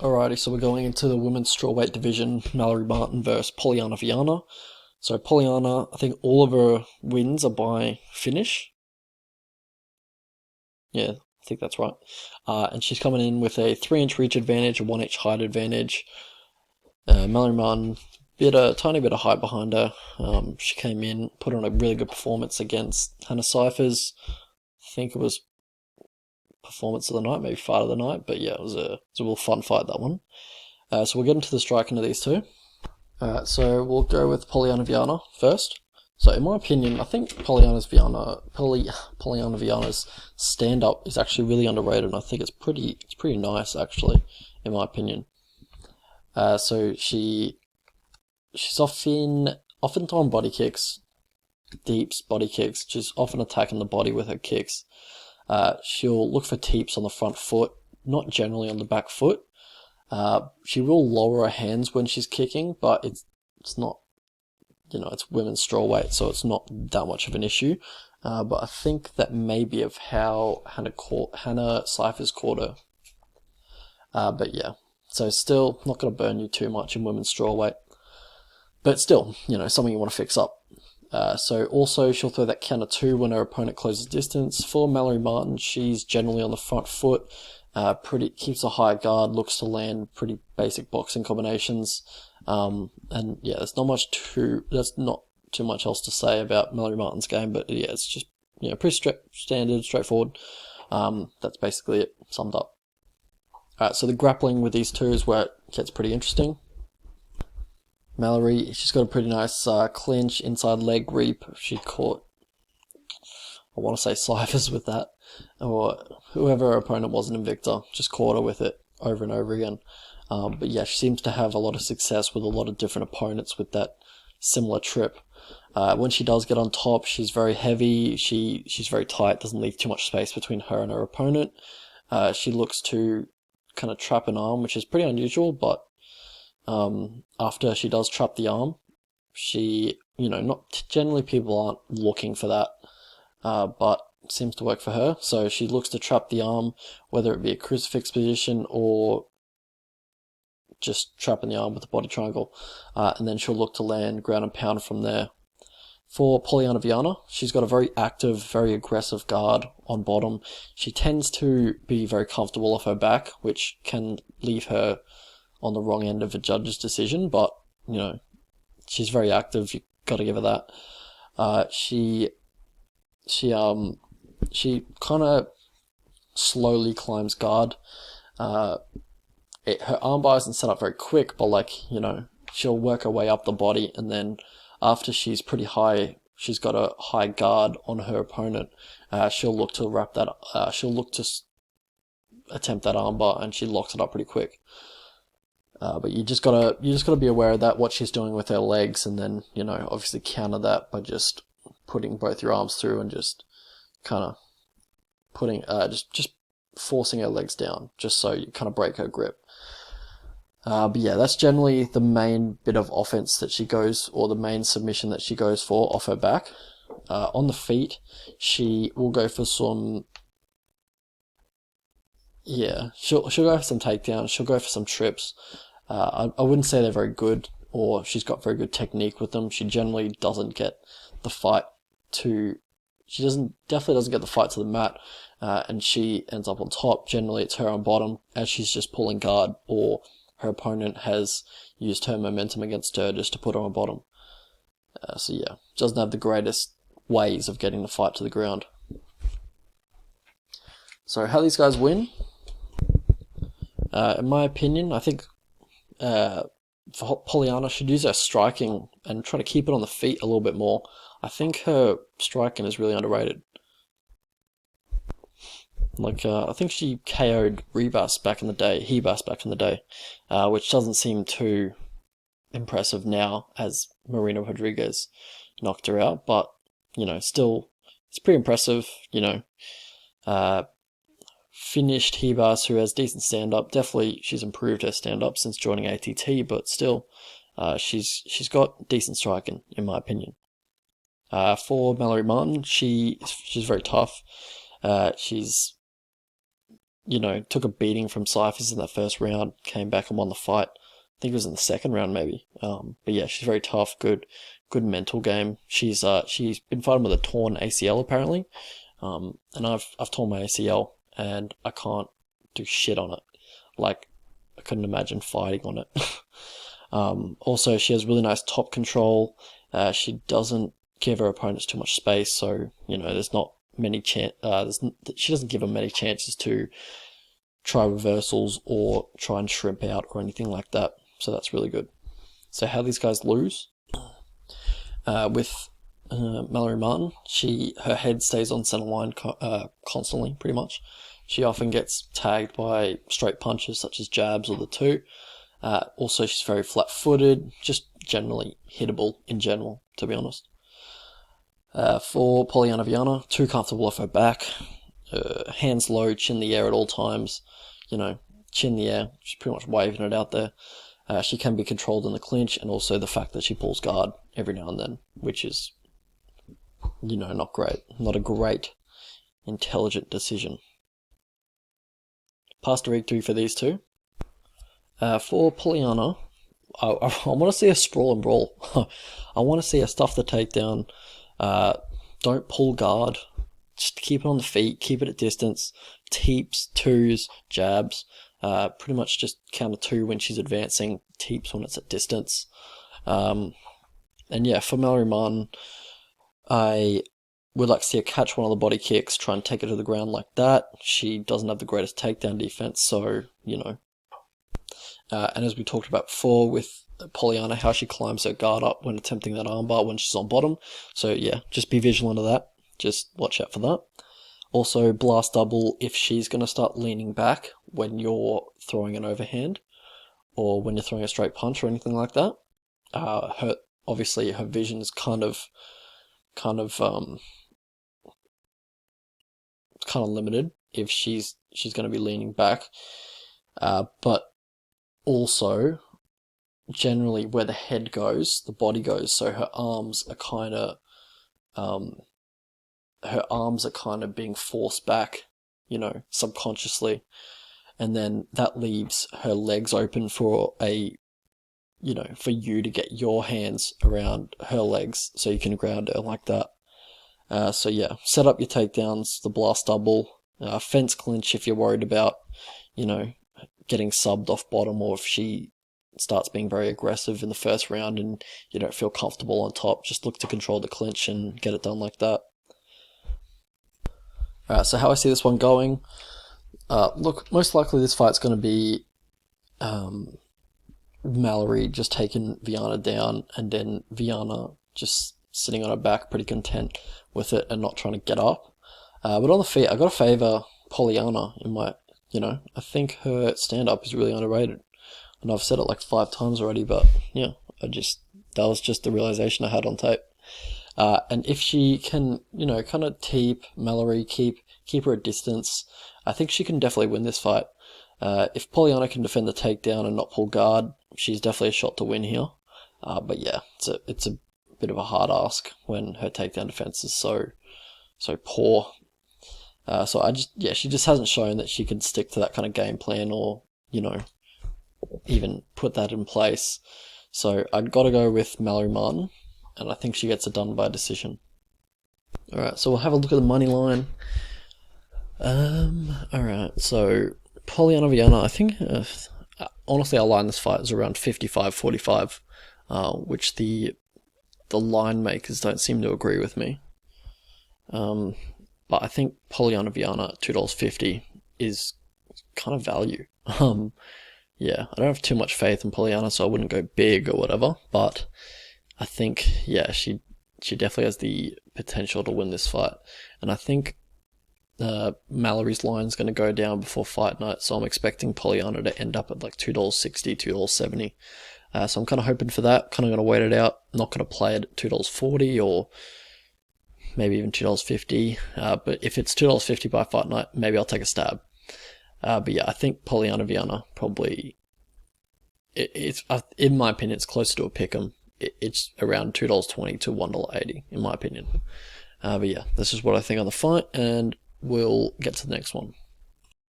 Alrighty, so we're going into the women's strawweight division, Mallory Martin versus Polyana Viana. So Polyana, I think all of her wins are by finish. Yeah, I think that's right. And she's coming in with a 3-inch reach advantage, a 1-inch height advantage. Mallory Martin, a tiny bit of height behind her. She came in, put on a really good performance against Hannah Cyphers. I think it was performance of the night, maybe fight of the night, but yeah, it was a real fun fight, that one. So we'll get into the striking of these two. So we'll go with Polyana Viana first. So in my opinion, I think Polyana Viana's stand-up is actually really underrated, and I think it's pretty nice actually, in my opinion. So she's often throwing body kicks, deeps body kicks. She's often attacking the body with her kicks. She'll look for teeps on the front foot, not generally on the back foot. She will lower her hands when she's kicking, but it's not, it's women's strawweight, so it's not that much of an issue. But I think that may be of how Hannah Cyphers caught her. But yeah, so still not going to burn you too much in women's strawweight, but still, something you want to fix up. So also she'll throw that counter 2 when her opponent closes distance. For Mallory Martin, she's generally on the front foot. Keeps a high guard, looks to land pretty basic boxing combinations. And yeah, there's not too much else to say about Mallory Martin's game, but yeah, it's just, pretty standard, straightforward. That's basically it, summed up. Alright, so the grappling with these two is where it gets pretty interesting. Mallory, she's got a pretty nice clinch, inside leg reap. She caught, I want to say Cyphers with that, or whoever her opponent was in Invicta, just caught her with it over and over again. But yeah, she seems to have a lot of success with a lot of different opponents with that similar trip. When she does get on top, she's very heavy, she's very tight, doesn't leave too much space between her and her opponent. She looks to kind of trap an arm, which is pretty unusual, but after she does trap the arm, she, not generally people aren't looking for that, but it seems to work for her. So she looks to trap the arm, whether it be a crucifix position or just trapping the arm with the body triangle, and then she'll look to land ground and pound from there. For Polyana Viana, she's got a very active, very aggressive guard on bottom. She tends to be very comfortable off her back, which can leave her on the wrong end of a judge's decision, but, she's very active, you gotta give her that. She kind of slowly climbs guard. Her armbar isn't set up very quick, but she'll work her way up the body, and then after she's pretty high, she's got a high guard on her opponent. She'll look to wrap that. She'll look to attempt that armbar, and she locks it up pretty quick. But you just gotta be aware of that, what she's doing with her legs, and then obviously counter that by just putting both your arms through and just kind of putting just forcing her legs down, just so you kind of break her grip. But yeah, that's generally the main bit of offense that she goes, or the main submission that she goes for off her back. On the feet, she will go for some. Yeah, she'll go for some takedowns. She'll go for some trips. I wouldn't say they're very good, or she's got very good technique with them. She generally doesn't get the fight to. Definitely doesn't get the fight to the mat, and she ends up on top. Generally, it's her on bottom as she's just pulling guard, or her opponent has used her momentum against her just to put her on bottom. So yeah, doesn't have the greatest ways of getting the fight to the ground. So how these guys win? In my opinion, I think Polyana should use her striking and try to keep it on the feet a little bit more. I think her striking is really underrated. I think she KO'd Hebas back in the day, which doesn't seem too impressive now as Marina Rodriguez knocked her out, but, still, it's pretty impressive, finished Hebas, who has decent stand-up. Definitely, she's improved her stand-up since joining ATT, but still, she's got decent striking, in my opinion. For Mallory Martin, she's very tough. She's you know, took a beating from Cyphers in that first round, came back and won the fight. I think it was in the second round maybe. But yeah, she's very tough, good mental game. She's been fighting with a torn ACL apparently. And I've torn my ACL and I can't do shit on it. Like, I couldn't imagine fighting on it. Also, she has really nice top control. She doesn't give her opponents too much space, so, you know, there's not many she doesn't give them many chances to try reversals or try and shrimp out or anything like that. So that's really good. So how these guys lose? With Mallory Martin, her head stays on center line constantly, pretty much. She often gets tagged by straight punches such as jabs or the two. Also, she's very flat-footed, just generally hittable in general, to be honest. For Polyana Viana, too comfortable off her back. Hands low, chin in the air at all times. You know, chin in the air, she's pretty much waving it out there. She can be controlled in the clinch, and also the fact that she pulls guard every now and then, which is, you know, not great. Not a great, intelligent decision. Pass to Rig 2 for these two. For Polyana, I want to see a sprawl and brawl. I want to see her stuff the takedown. Don't pull guard. Just keep it on the feet. Keep it at distance. Teeps, twos, jabs. Pretty much just counter two when she's advancing. Teeps when it's at distance. And yeah, for Mallory Martin, I would like to see her catch one of the body kicks, try and take her to the ground like that. She doesn't have the greatest takedown defense, so, you know. And as we talked about before with Polyana, how she climbs her guard up when attempting that armbar when she's on bottom. So yeah, just be vigilant of that. Just watch out for that. Also, blast double if she's going to start leaning back when you're throwing an overhand or when you're throwing a straight punch or anything like that. Obviously her vision is kind of limited if she's going to be leaning back. But also, generally where the head goes, the body goes, so her arms are kind of being forced back, you know, subconsciously, and then that leaves her legs open for for you to get your hands around her legs so you can ground her like that. So yeah, set up your takedowns, the blast double, fence clinch if you're worried about, you know, getting subbed off bottom, or if she starts being very aggressive in the first round and you don't feel comfortable on top, just look to control the clinch and get it done like that. Alright, so how I see this one going, look, most likely this fight's going to be Mallory just taking Viana down, and then Viana just sitting on her back pretty content with it and not trying to get up. But on the feet, I got to favour Polyana in my, I think her stand-up is really underrated. And I've said it like 5 times already, but yeah, that was just the realization I had on tape. And if she can, kind of teep Mallory, keep her at distance, I think she can definitely win this fight. If Polyana can defend the takedown and not pull guard, she's definitely a shot to win here. But yeah, it's a bit of a hard ask when her takedown defense is so poor. So she just hasn't shown that she can stick to that kind of game plan or, even put that in place. So I'd got to go with Mallory Martin, and I think she gets it done by decision. Alright, so we'll have a look at the money line. Alright, so Polyana Viana, I think, honestly, our line this fight is around 55-45, which the line makers don't seem to agree with me. But I think Polyana Viana at $2.50 is kind of value. Yeah, I don't have too much faith in Polyana, so I wouldn't go big or whatever, but I think, yeah, she definitely has the potential to win this fight. And I think Mallory's line is going to go down before fight night, so I'm expecting Polyana to end up at like $2.60, $2.70. So I'm kind of hoping for that, kind of going to wait it out. Not going to play it at $2.40 or maybe even $2.50. But if it's $2.50 by fight night, maybe I'll take a stab. But yeah, I think Polyana Viana probably, it's in my opinion, it's closer to a pick'em. It's around $2.20 to $1.80 in my opinion. But yeah, this is what I think on the fight, and we'll get to the next one.